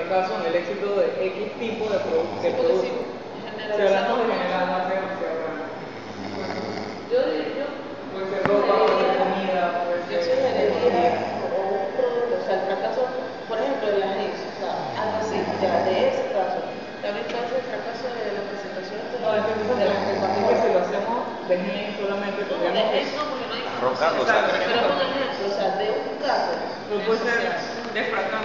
fracaso en el éxito de X tipo de producto. Si hablamos de general, va a ser demasiado grande. Puede ser ropa, puede ser comida, puede ser sugeriría como un producto, o sea, el fracaso, por ejemplo, de la agencia, o sea, algo así, ya de ese caso. También puede ser el fracaso de la presentación de no, es que si lo hacemos de gen solamente, tendríamos que... Arrojando, pero por ejemplo, o sea, de un caso. Puede ser de fracaso.